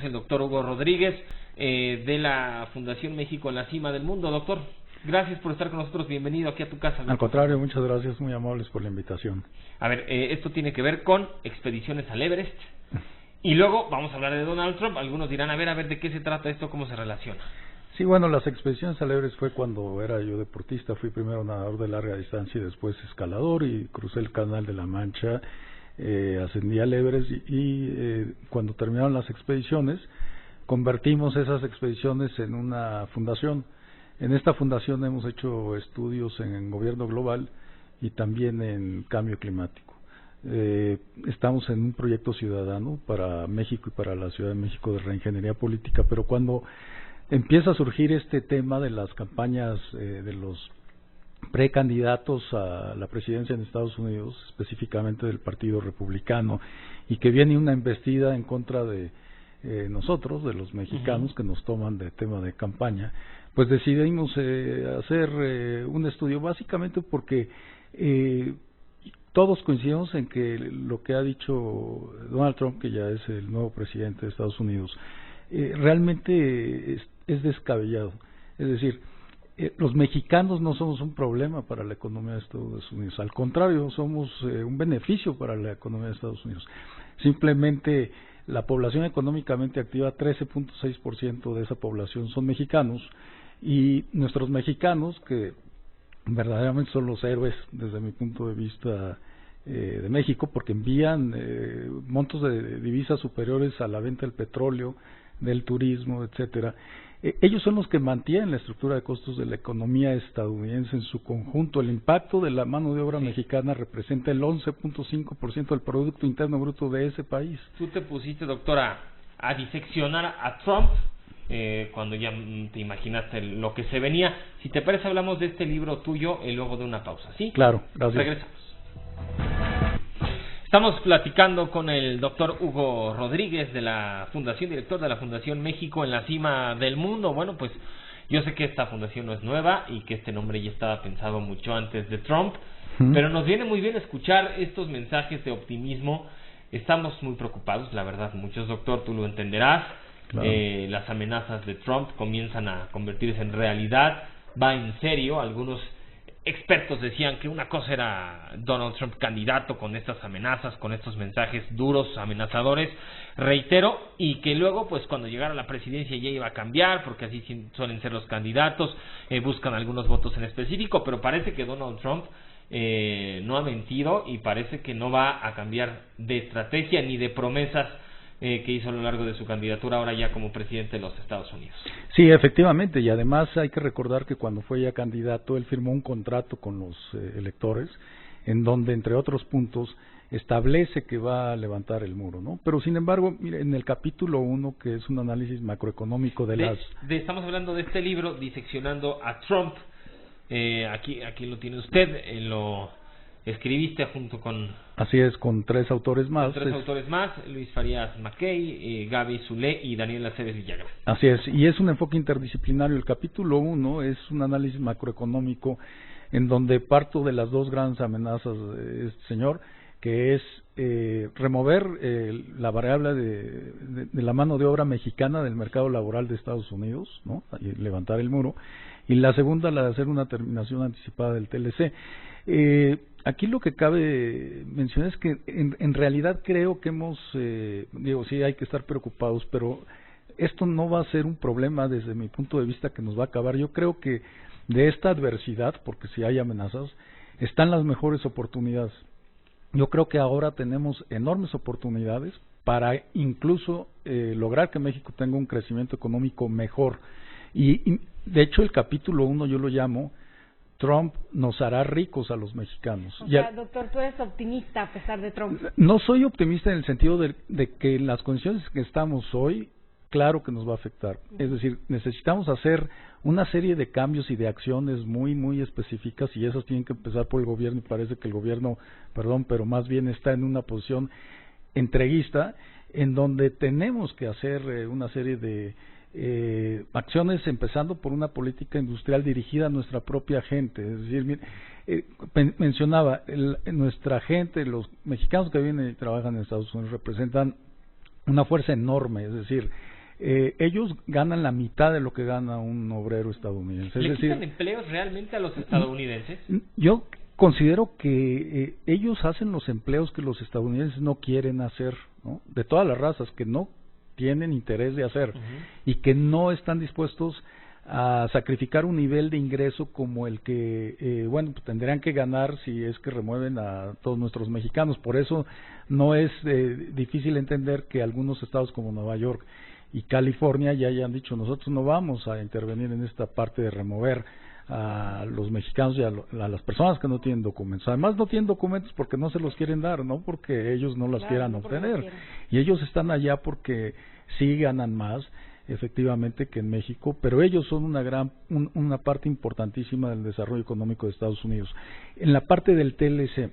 es el doctor Hugo Rodríguez, de la Fundación México en la Cima del Mundo. Doctor, gracias por estar con nosotros, bienvenido aquí a tu casa. Al contrario, muchas gracias, muy amables por la invitación. A ver, esto tiene que ver con expediciones al Everest, y luego vamos a hablar de Donald Trump. Algunos dirán, a ver, ¿de qué se trata esto? ¿Cómo se relaciona? Sí, bueno, las expediciones al Everest fue cuando era yo deportista. Fui primero nadador de larga distancia y después escalador, y crucé el Canal de la Mancha, ascendí al Everest y cuando terminaron las expediciones convertimos esas expediciones en una fundación. En esta fundación hemos hecho estudios en gobierno global y también en cambio climático. Estamos en un proyecto ciudadano para México y para la Ciudad de México de reingeniería política, pero cuando empieza a surgir este tema de las campañas de los precandidatos a la presidencia en Estados Unidos, específicamente del Partido Republicano, y que viene una embestida en contra de nosotros, de los mexicanos, que nos toman de tema de campaña, pues decidimos hacer un estudio, básicamente porque todos coincidimos en que lo que ha dicho Donald Trump, que ya es el nuevo presidente de Estados Unidos, realmente es descabellado. Es decir, los mexicanos no somos un problema para la economía de Estados Unidos, al contrario, somos un beneficio para la economía de Estados Unidos. Simplemente la población económicamente activa, 13.6% de esa población son mexicanos, y nuestros mexicanos, que verdaderamente son los héroes desde mi punto de vista de México, porque envían montos de divisas superiores a la venta del petróleo, del turismo, etcétera. Ellos son los que mantienen la estructura de costos de la economía estadounidense en su conjunto. El impacto de la mano de obra mexicana representa el 11.5% del Producto Interno Bruto de ese país. Tú te pusiste, doctora, a diseccionar a Trump cuando ya te imaginaste lo que se venía. Si te parece, hablamos de este libro tuyo y luego de una pausa, ¿sí? Claro, gracias. Regresamos. Estamos platicando con el doctor Hugo Rodríguez de la Fundación, director de la Fundación México en la Cima del Mundo. Bueno, pues yo sé que esta fundación no es nueva y que este nombre ya estaba pensado mucho antes de Trump, pero nos viene muy bien escuchar estos mensajes de optimismo. Estamos muy preocupados, la verdad, muchos, doctor, tú lo entenderás. Claro. Las amenazas de Trump comienzan a convertirse en realidad, va en serio. Algunos expertos decían que una cosa era Donald Trump candidato con estas amenazas, con estos mensajes duros, amenazadores, reitero, y que luego pues cuando llegara a la presidencia ya iba a cambiar, porque así suelen ser los candidatos, buscan algunos votos en específico, pero parece que Donald Trump no ha mentido y parece que no va a cambiar de estrategia ni de promesas que hizo a lo largo de su candidatura ahora ya como presidente de los Estados Unidos. Sí, efectivamente, y además hay que recordar que cuando fue ya candidato él firmó un contrato con los electores en donde, entre otros puntos, establece que va a levantar el muro, ¿no? Pero sin embargo, mire, en el capítulo 1, que es un análisis macroeconómico estamos hablando de este libro, Diseccionando a Trump. Aquí lo tiene usted, lo escribiste junto con... Así es, con tres autores más. Luis Farías Mackey, Gaby Zulé y Daniel Aceves Villagra. Así es, y es un enfoque interdisciplinario. El capítulo 1 es un análisis macroeconómico en donde parto de las dos grandes amenazas de este señor, que es remover la variable de la mano de obra mexicana del mercado laboral de Estados Unidos, ¿no? Y levantar el muro, y la segunda, la de hacer una terminación anticipada del TLC. Aquí lo que cabe mencionar es que en realidad creo que sí hay que estar preocupados, pero esto no va a ser un problema desde mi punto de vista que nos va a acabar. Yo creo que de esta adversidad, porque si hay amenazas, están las mejores oportunidades. Yo creo que ahora tenemos enormes oportunidades para incluso lograr que México tenga un crecimiento económico mejor. Y de hecho el capítulo 1 yo lo llamo Trump nos hará ricos a los mexicanos. O sea, doctor, tú eres optimista a pesar de Trump. No soy optimista en el sentido de que en las condiciones que estamos hoy, claro que nos va a afectar. Es decir, necesitamos hacer una serie de cambios y de acciones muy, muy específicas, y esas tienen que empezar por el gobierno, y parece que el gobierno, pero más bien está en una posición entreguista, en donde tenemos que hacer una serie de acciones, empezando por una política industrial dirigida a nuestra propia gente. Es decir, mencionaba, nuestra gente, los mexicanos que viven y trabajan en Estados Unidos representan una fuerza enorme. Es decir, ellos ganan la mitad de lo que gana un obrero estadounidense. ¿Le quitan empleos realmente a los estadounidenses? Yo considero que ellos hacen los empleos que los estadounidenses no quieren hacer, ¿no? De todas las razas, que no tienen interés de hacer y que no están dispuestos a sacrificar un nivel de ingreso como el que pues tendrían que ganar si es que remueven a todos nuestros mexicanos. Por eso no es difícil entender que algunos estados como Nueva York y California ya hayan dicho: nosotros no vamos a intervenir en esta parte de remover a los mexicanos y a las personas que no tienen documentos. Además no tienen documentos porque no se los quieren dar, no porque ellos no los quieran obtener, y ellos están allá porque sí ganan más efectivamente que en México, pero ellos son una parte importantísima del desarrollo económico de Estados Unidos. En la parte del TLC,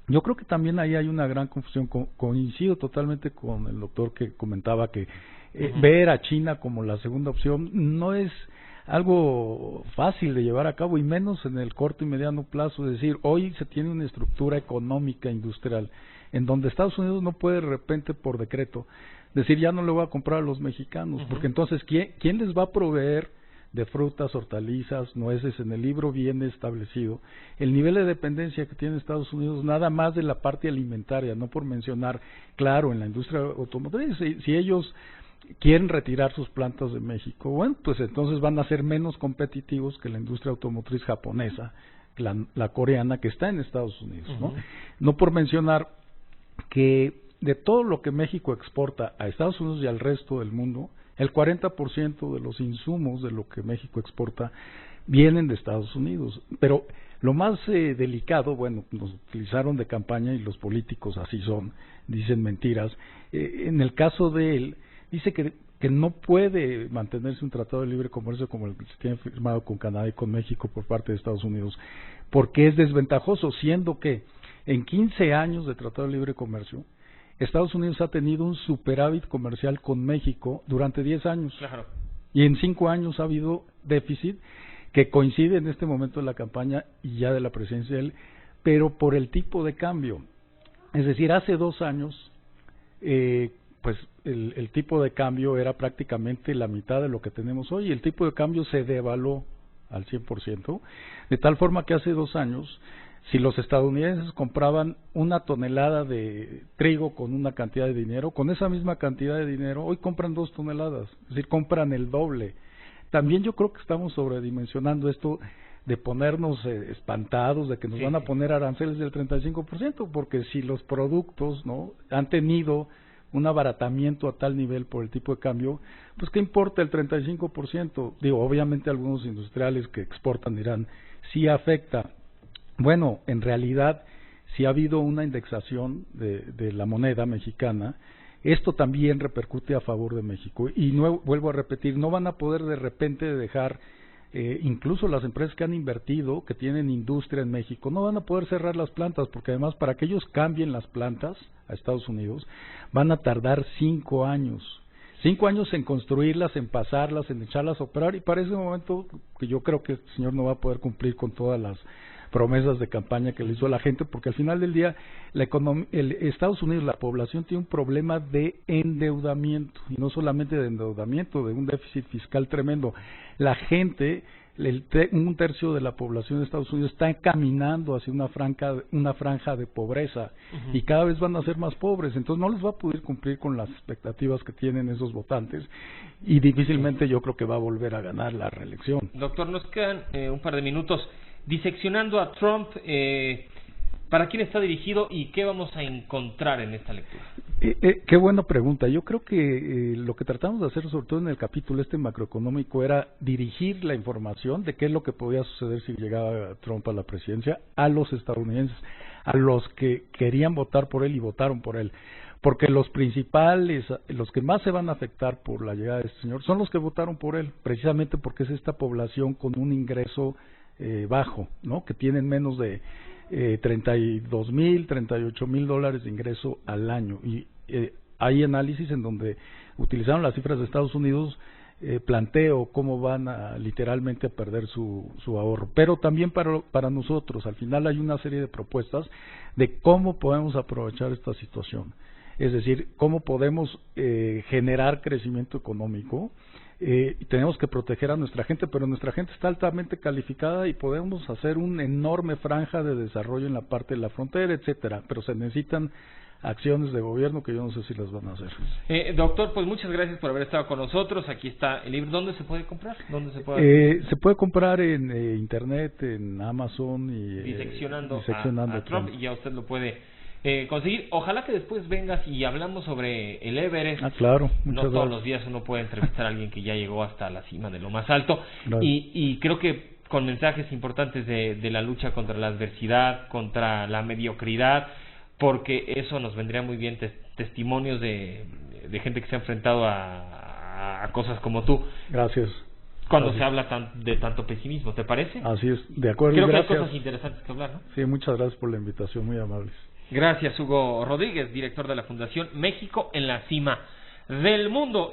yo creo que también ahí hay una gran confusión. Coincido totalmente con el doctor que comentaba que ver a China como la segunda opción no es algo fácil de llevar a cabo, y menos en el corto y mediano plazo. Es decir, hoy se tiene una estructura económica industrial en donde Estados Unidos no puede de repente por decreto decir: ya no le voy a comprar a los mexicanos, porque entonces ¿quién les va a proveer de frutas, hortalizas, nueces? En el libro viene establecido el nivel de dependencia que tiene Estados Unidos nada más de la parte alimentaria, no por mencionar, claro, en la industria automotriz. Si ellos quieren retirar sus plantas de México, bueno, pues entonces van a ser menos competitivos que la industria automotriz japonesa, la coreana, que está en Estados Unidos, ¿no? No por mencionar que de todo lo que México exporta a Estados Unidos y al resto del mundo, el 40% de los insumos de lo que México exporta vienen de Estados Unidos. Pero lo más delicado, bueno, nos utilizaron de campaña y los políticos así son, dicen mentiras. En el caso de él, dice que no puede mantenerse un tratado de libre comercio como el que se tiene firmado con Canadá y con México por parte de Estados Unidos, porque es desventajoso, siendo que en 15 años de tratado de libre comercio, Estados Unidos ha tenido un superávit comercial con México durante 10 años. Claro. Y en 5 años ha habido déficit, que coincide en este momento de la campaña y ya de la presidencia de él, pero por el tipo de cambio. Es decir, hace 2 años, pues el tipo de cambio era prácticamente la mitad de lo que tenemos hoy, y el tipo de cambio se devaluó al 100%, de tal forma que hace 2 años, si los estadounidenses compraban 1 tonelada de trigo con una cantidad de dinero, con esa misma cantidad de dinero, hoy compran 2 toneladas, es decir, compran el doble. También yo creo que estamos sobredimensionando esto de ponernos espantados de que nos van a poner aranceles del 35%, porque si los productos no han tenido un abaratamiento a tal nivel por el tipo de cambio, pues ¿qué importa el 35%? Digo, obviamente algunos industriales que exportan dirán, sí afecta. Bueno, en realidad, si ha habido una indexación de la moneda mexicana, esto también repercute a favor de México. Y no, vuelvo a repetir, no van a poder de repente dejar, incluso las empresas que han invertido, que tienen industria en México, no van a poder cerrar las plantas, porque además para que ellos cambien las plantas a Estados Unidos, van a tardar 5 años. 5 años en construirlas, en pasarlas, en echarlas a operar, y para ese momento que yo creo que el señor no va a poder cumplir con todas las promesas de campaña que le hizo a la gente, porque al final del día Estados Unidos, la población tiene un problema de endeudamiento, y no solamente de endeudamiento, de un déficit fiscal tremendo. La gente, un tercio de la población de Estados Unidos está caminando hacia una franja de pobreza, y cada vez van a ser más pobres, entonces no les va a poder cumplir con las expectativas que tienen esos votantes, y difícilmente yo creo que va a volver a ganar la reelección. Doctor, nos quedan un par de minutos. Diseccionando a Trump, ¿para quién está dirigido y qué vamos a encontrar en esta lectura? Qué buena pregunta. Yo creo que lo que tratamos de hacer, sobre todo en el capítulo macroeconómico, era dirigir la información de qué es lo que podía suceder si llegaba Trump a la presidencia a los estadounidenses, a los que querían votar por él y votaron por él. Porque los principales, los que más se van a afectar por la llegada de este señor, son los que votaron por él, precisamente porque es esta población con un ingreso bajo, ¿no? Que tienen menos de 32,000, 38,000 dólares de ingreso al año. Y hay análisis en donde utilizaron las cifras de Estados Unidos planteo cómo van a literalmente a perder su ahorro, pero también para nosotros. Al final hay una serie de propuestas de cómo podemos aprovechar esta situación, es decir, cómo podemos generar crecimiento económico. Tenemos que proteger a nuestra gente, pero nuestra gente está altamente calificada y podemos hacer una enorme franja de desarrollo en la parte de la frontera, etcétera, pero se necesitan acciones de gobierno que yo no sé si las van a hacer. Doctor, pues muchas gracias por haber estado con nosotros. Aquí está el libro. ¿Dónde se puede comprar? ¿Dónde se puede? Se puede comprar en internet, en Amazon y diseccionando a Trump, y ya usted lo puede conseguir. Ojalá que después vengas y hablamos sobre el Everest. Claro. No todos los días uno puede entrevistar a alguien que ya llegó hasta la cima de lo más alto. Claro. Y creo que con mensajes importantes de la lucha contra la adversidad, contra la mediocridad, porque eso nos vendría muy bien, testimonios de gente que se ha enfrentado a cosas como tú. Gracias. Cuando se habla de tanto pesimismo, ¿te parece? Así es, de acuerdo. Creo gracias. que hay cosas interesantes que hablar, ¿no? Sí, muchas gracias por la invitación, muy amables. Gracias, Hugo Rodríguez, director de la Fundación México en la Cima del Mundo.